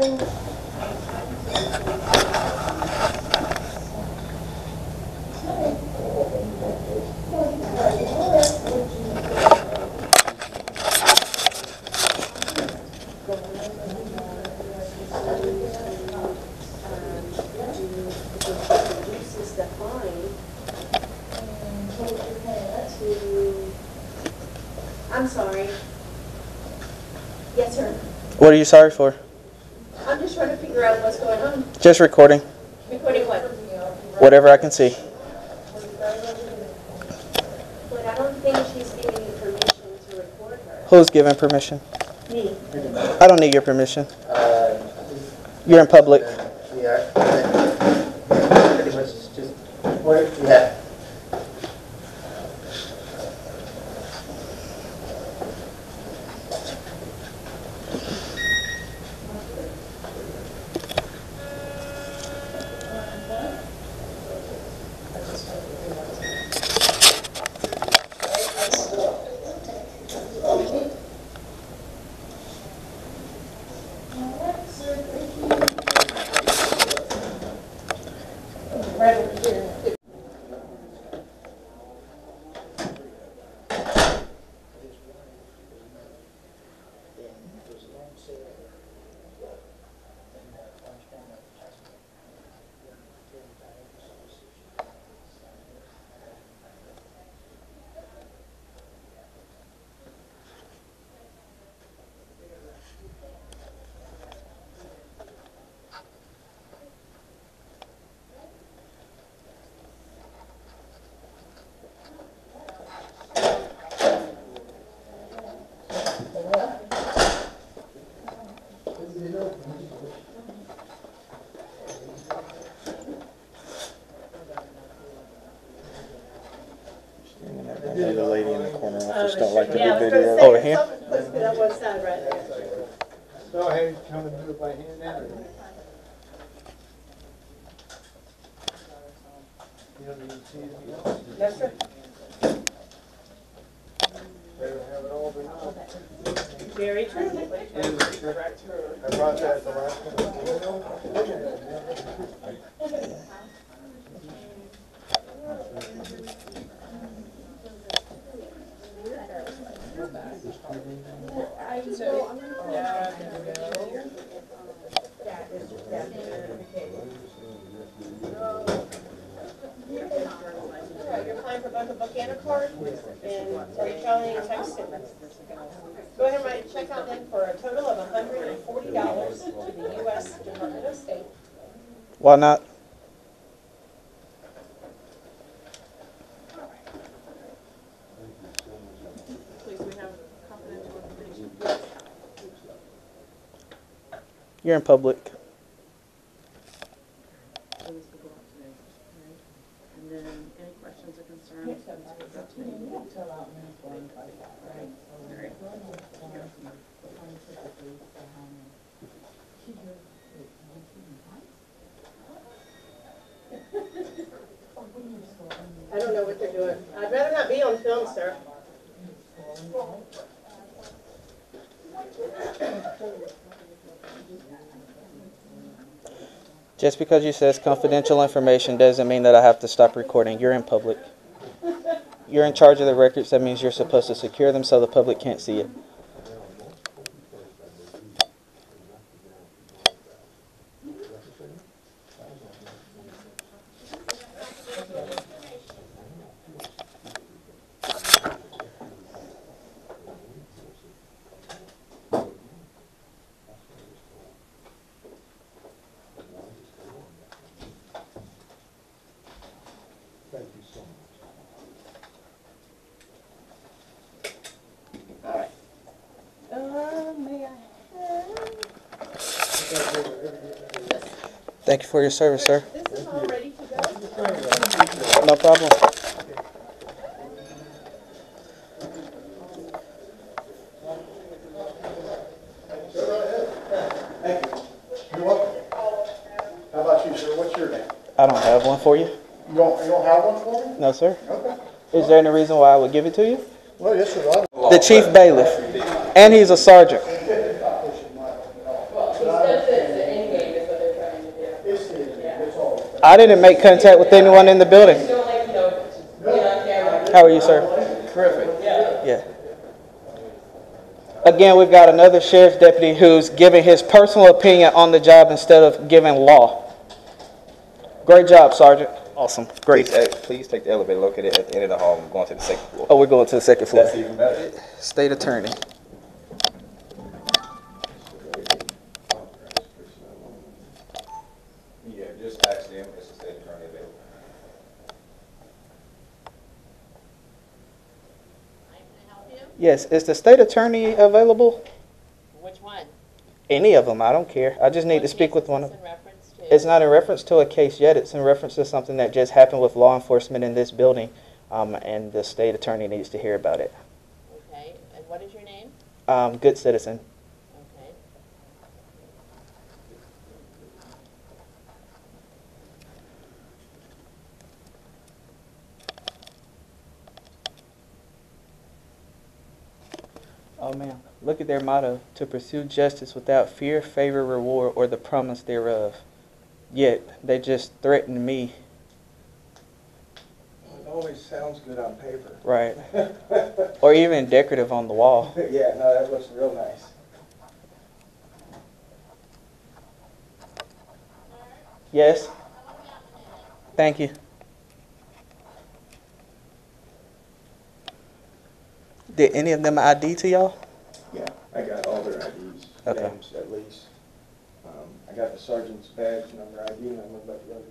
I'm sorry. Yes, sir. What are you sorry for? I'm just trying to figure out what's going on. Just recording. Recording what? Whatever I can see. But I don't think she's giving you permission to record her. Who's giving permission? Me. I don't need your permission. You're in public. Yeah. Pretty much just what? Yeah. Right over here. The lady in the corner. I just don't like to Yeah, I do was gonna video. say, Over here? something's supposed to be on one side right there. Go ahead, come and do it by hand now. You don't need to see it. Yes, sir. Better have it all than not. Very true. I brought that the last one. You're applying for both a book and a card, and are you telling your text students? Go ahead and write a check out then for a total of $140 to the U.S. Department of State. Why not? Please, we have confidential information. You're in public. And then any questions or concerns? It's up to me. I don't know what they're doing. I'd rather not be on film, sir. Just because you says confidential information doesn't mean that I have to stop recording. You're in public. You're in charge of the records. That means you're supposed to secure them so the public can't see it. Thank you so much. All right. May I have? Thank you for your service, sir. This is all ready to go. No problem. Thank you. You're welcome. How about you, sir? What's your name? I don't have one for you. You don't have one for me? No, sir. Okay. Is there any reason why I would give it to you? Well, yes, sir. The chief bailiff. And he's a sergeant. But I didn't make contact with anyone in the building. Just don't like, be on camera. How are you, sir? Terrific. Yeah. Again, we've got another sheriff's deputy who's giving his personal opinion on the job instead of giving law. Great job, Sergeant. Awesome. Great. Please take the elevator located at the end of the hall. We're going to the second floor. Oh, we're going to the second floor. That's even better. State attorney. Yeah, just ask them. It's the state attorney available. Can I help you? Yes, is the state attorney available? Which one? Any of them, I don't care. I just need to speak with one of them. In reference to? It's not in reference to a case yet. It's in reference to something that just happened with law enforcement in this building, and the state attorney needs to hear about it. Okay, and what is your name? Good citizen. Okay. Oh man, look at their motto: to pursue justice without fear, favor, reward, or the promise thereof. Yet they just threatened me. It always sounds good on paper. Right. Or even decorative on the wall. Yeah, no, that looks real nice. Yes? Thank you. Did any of them ID to y'all? Yeah, I got all their IDs, Okay. names at least. I got the sergeant's badge number, ID number, but the other